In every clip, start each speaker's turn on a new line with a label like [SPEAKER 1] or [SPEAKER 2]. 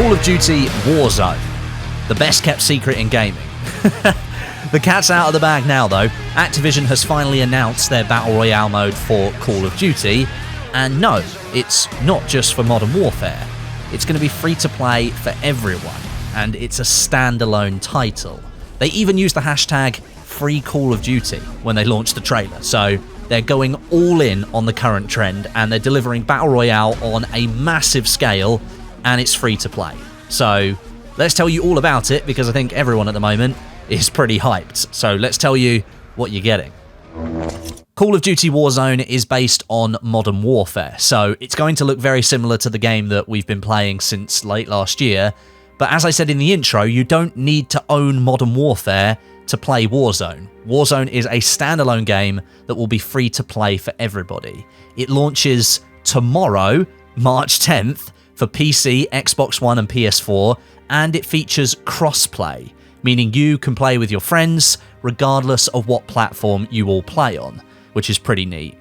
[SPEAKER 1] Call of Duty Warzone, the best kept secret in gaming. The cat's out of the bag now though. Activision has finally announced their Battle Royale mode for Call of Duty, and no, it's not just for Modern Warfare. It's going to be free to play for everyone, and it's a standalone title. They even used the hashtag Free Call of Duty when they launched the trailer, so they're going all in on the current trend, and they're delivering Battle Royale on a massive scale, and it's free to play. So let's tell you all about it, because I think everyone at the moment is pretty hyped. So let's tell you what you're getting. Call of Duty Warzone is based on Modern Warfare, so it's going to look very similar to the game that we've been playing since late last year, but as I said in the intro, you don't need to own Modern Warfare to play Warzone. Warzone is a standalone game that will be free to play for everybody. It launches tomorrow, March 10th, for PC, Xbox One and PS4, and it features crossplay, meaning you can play with your friends regardless of what platform you all play on, which is pretty neat.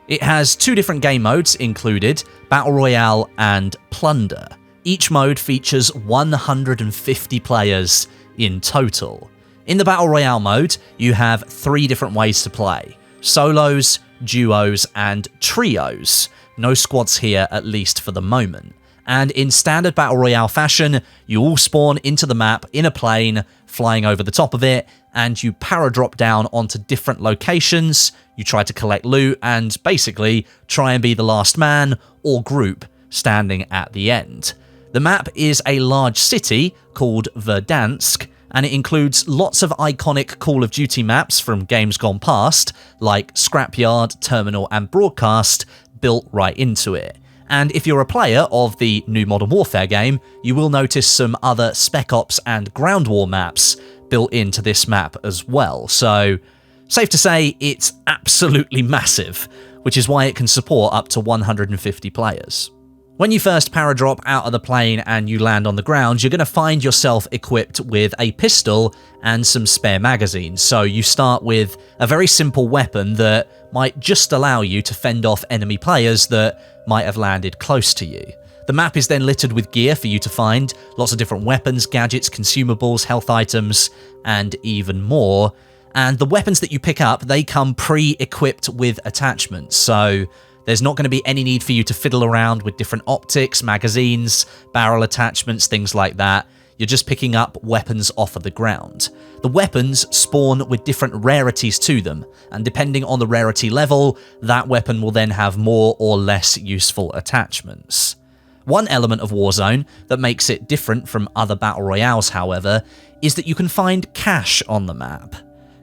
[SPEAKER 1] It has two different game modes included, Battle Royale and Plunder. Each mode features 150 players in total. In the Battle Royale mode, you have three different ways to play: solos, duos, and trios. No squads here, at least for the moment. And in standard Battle Royale fashion, you all spawn into the map in a plane, flying over the top of it, and you paradrop down onto different locations. You try to collect loot and basically try and be the last man or group standing at the end. The map is a large city called Verdansk, and it includes lots of iconic Call of Duty maps from games gone past, like Scrapyard, Terminal, and Broadcast, built right into it. And if you're a player of the new Modern Warfare game, you will notice some other Spec Ops and Ground War maps built into this map as well. So, safe to say, it's absolutely massive, which is why it can support up to 150 players. When you first paradrop out of the plane and you land on the ground, you're going to find yourself equipped with a pistol and some spare magazines. So you start with a very simple weapon that might just allow you to fend off enemy players that might have landed close to you. The map is then littered with gear for you to find, lots of different weapons, gadgets, consumables, health items, and even more. And the weapons that you pick up, they come pre-equipped with attachments, so there's not going to be any need for you to fiddle around with different optics, magazines, barrel attachments, things like that. You're just picking up weapons off of the ground. The weapons spawn with different rarities to them, and depending on the rarity level, that weapon will then have more or less useful attachments. One element of Warzone that makes it different from other Battle Royales, however, is that you can find cash on the map.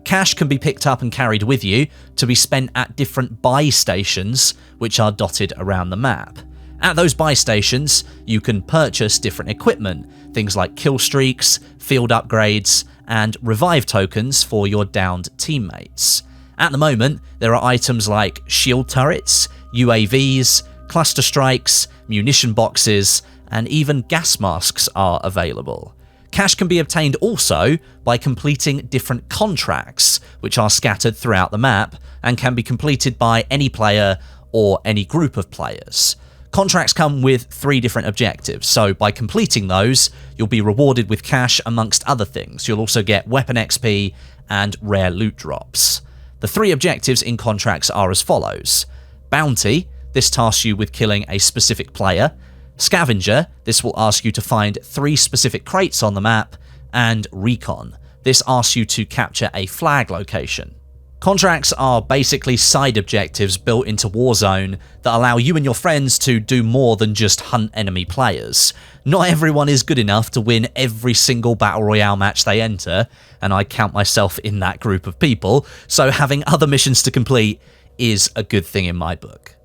[SPEAKER 1] Cash can be picked up and carried with you to be spent at different buy stations, which are dotted around the map. At those buy stations, you can purchase different equipment, things like kill streaks, field upgrades, and revive tokens for your downed teammates. At the moment, there are items like shield turrets, UAVs, cluster strikes, munition boxes, and even gas masks are available. Cash can be obtained also by completing different contracts, which are scattered throughout the map and can be completed by any player or any group of players. Contracts come with three different objectives, so by completing those, you'll be rewarded with cash amongst other things. You'll also get weapon XP and rare loot drops. The three objectives in contracts are as follows: Bounty, this tasks you with killing a specific player; Scavenger, this will ask you to find 3 specific crates on the map; and Recon, this asks you to capture a flag location. Contracts are basically side objectives built into Warzone that allow you and your friends to do more than just hunt enemy players. Not everyone is good enough to win every single Battle Royale match they enter, and I count myself in that group of people, so having other missions to complete is a good thing in my book.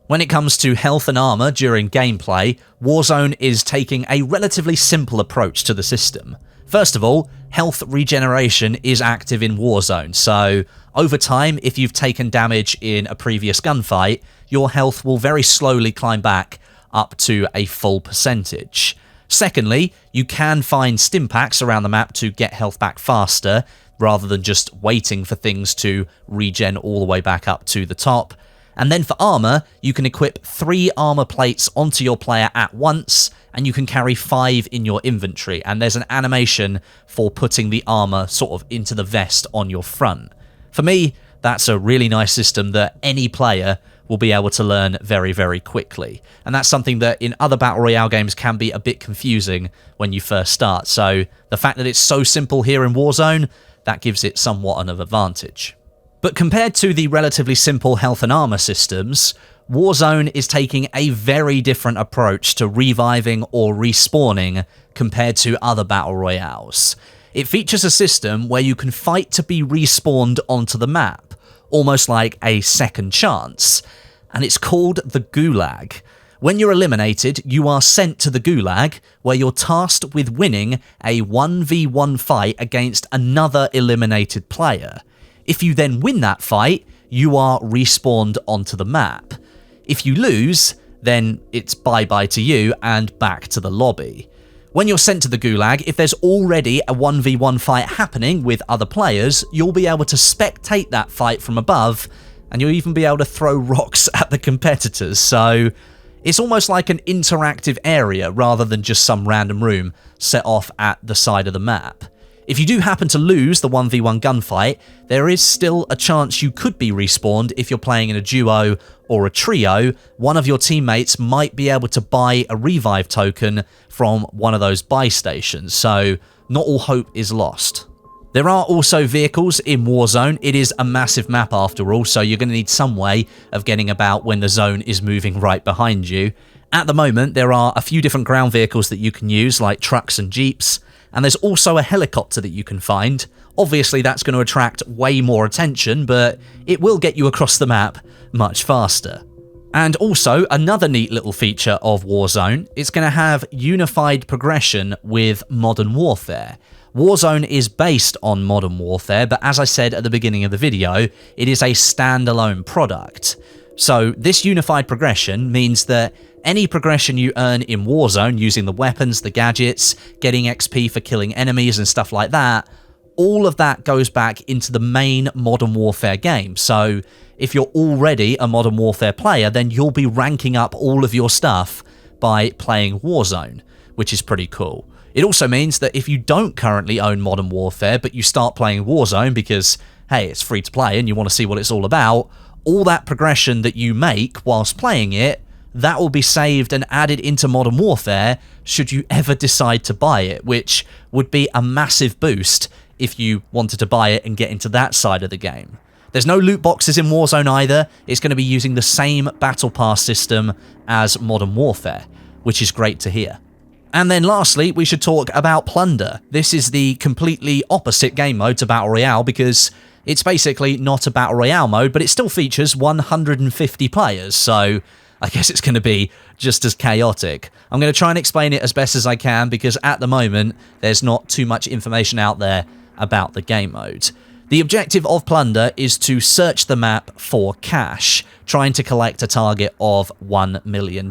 [SPEAKER 1] When it comes to health and armor during gameplay, Warzone is taking a relatively simple approach to the system. First of all, health regeneration is active in Warzone, so over time, if you've taken damage in a previous gunfight, your health will very slowly climb back up to a full percentage. Secondly, you can find stim packs around the map to get health back faster, rather than just waiting for things to regen all the way back up to the top. And then for armor, you can equip 3 armor plates onto your player at once, and you can carry 5 in your inventory, and there's an animation for putting the armor sort of into the vest on your front. For me, that's a really nice system that any player will be able to learn very, very quickly. And that's something that in other Battle Royale games can be a bit confusing when you first start. So the fact that it's so simple here in Warzone, that gives it somewhat of an advantage. But compared to the relatively simple health and armor systems, Warzone is taking a very different approach to reviving or respawning compared to other Battle Royales. It features a system where you can fight to be respawned onto the map, almost like a second chance, and it's called the Gulag. When you're eliminated, you are sent to the Gulag, where you're tasked with winning a 1v1 fight against another eliminated player. If you then win that fight, you are respawned onto the map. If you lose, then it's bye-bye to you and back to the lobby. When you're sent to the Gulag, if there's already a 1v1 fight happening with other players, you'll be able to spectate that fight from above, and you'll even be able to throw rocks at the competitors. So it's almost like an interactive area rather than just some random room set off at the side of the map. If you do happen to lose the 1v1 gunfight, there is still a chance you could be respawned if you're playing in a duo or a trio. One of your teammates might be able to buy a revive token from one of those buy stations, so not all hope is lost. There are also vehicles in Warzone. It is a massive map after all, so you're going to need some way of getting about when the zone is moving right behind you. At the moment, there are a few different ground vehicles that you can use, like trucks and jeeps, and there's also a helicopter that you can find. Obviously, that's going to attract way more attention, but it will get you across the map much faster. And also, another neat little feature of Warzone, it's going to have unified progression with Modern Warfare. Warzone is based on Modern Warfare, but as I said at the beginning of the video, it is a standalone product. So this unified progression means that any progression you earn in Warzone using the weapons, the gadgets, getting XP for killing enemies and stuff like that, all of that goes back into the main Modern Warfare game. So if you're already a Modern Warfare player, then you'll be ranking up all of your stuff by playing Warzone, which is pretty cool. It also means that if you don't currently own Modern Warfare, but you start playing Warzone because, hey, it's free to play and you want to see what it's all about, all that progression that you make whilst playing it, that will be saved and added into Modern Warfare should you ever decide to buy it, which would be a massive boost if you wanted to buy it and get into that side of the game. There's no loot boxes in Warzone either. It's going to be using the same Battle Pass system as Modern Warfare, which is great to hear. And then lastly, we should talk about Plunder. This is the completely opposite game mode to Battle Royale because it's basically not a Battle Royale mode, but it still features 150 players, so I guess it's going to be just as chaotic. I'm going to try and explain it as best as I can because at the moment, there's not too much information out there about the game mode. The objective of Plunder is to search the map for cash, trying to collect a target of $1 million.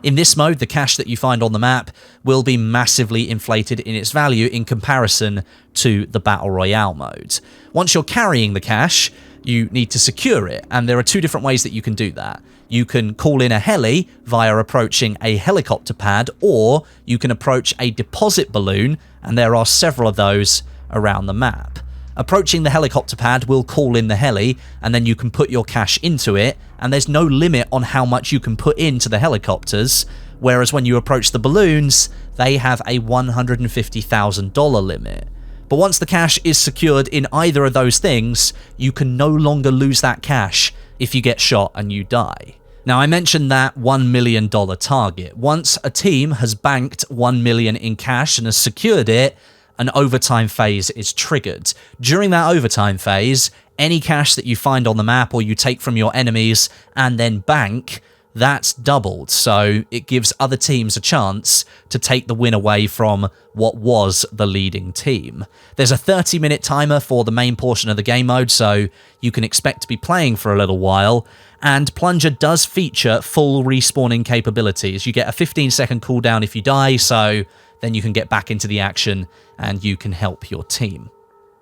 [SPEAKER 1] In this mode, the cash that you find on the map will be massively inflated in its value in comparison to the Battle Royale mode. Once you're carrying the cash, you need to secure it, and there are two different ways that you can do that. You can call in a heli via approaching a helicopter pad, or you can approach a deposit balloon, and there are several of those around the map. Approaching the helicopter pad will call in the heli, and then you can put your cash into it, and there's no limit on how much you can put into the helicopters, whereas when you approach the balloons, they have a $150,000 limit. But once the cash is secured in either of those things, you can no longer lose that cash if you get shot and you die. Now, I mentioned that $1 million target. Once a team has banked $1 million in cash and has secured it, an overtime phase is triggered. During that overtime phase, any cash that you find on the map or you take from your enemies and then bank, that's doubled. So it gives other teams a chance to take the win away from what was the leading team. There's a 30-minute timer for the main portion of the game mode, so you can expect to be playing for a little while. And Plunger does feature full respawning capabilities. You get a 15-second cooldown if you die, so then you can get back into the action and you can help your team.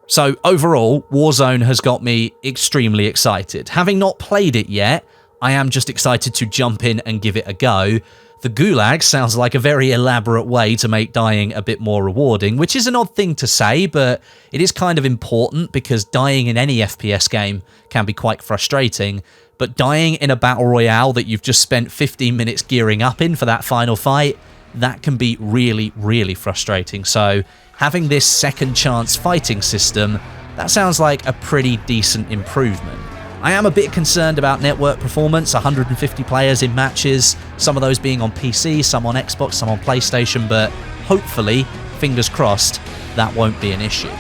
[SPEAKER 1] So overall, Warzone has got me extremely excited. Having not played it yet, I am just excited to jump in and give it a go. The Gulag sounds like a very elaborate way to make dying a bit more rewarding, which is an odd thing to say, but it is kind of important because dying in any FPS game can be quite frustrating. But dying in a Battle Royale that you've just spent 15 minutes gearing up in for that final fight, that can be really, really frustrating. So having this second chance fighting system, that sounds like a pretty decent improvement. I am a bit concerned about network performance, 150 players in matches, some of those being on PC, some on Xbox, some on PlayStation, but hopefully, fingers crossed, that won't be an issue.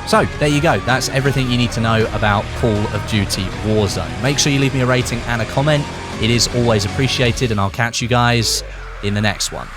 [SPEAKER 1] So, there you go, that's everything you need to know about Call of Duty Warzone. Make sure you leave me a rating and a comment, it is always appreciated, and I'll catch you guys in the next one.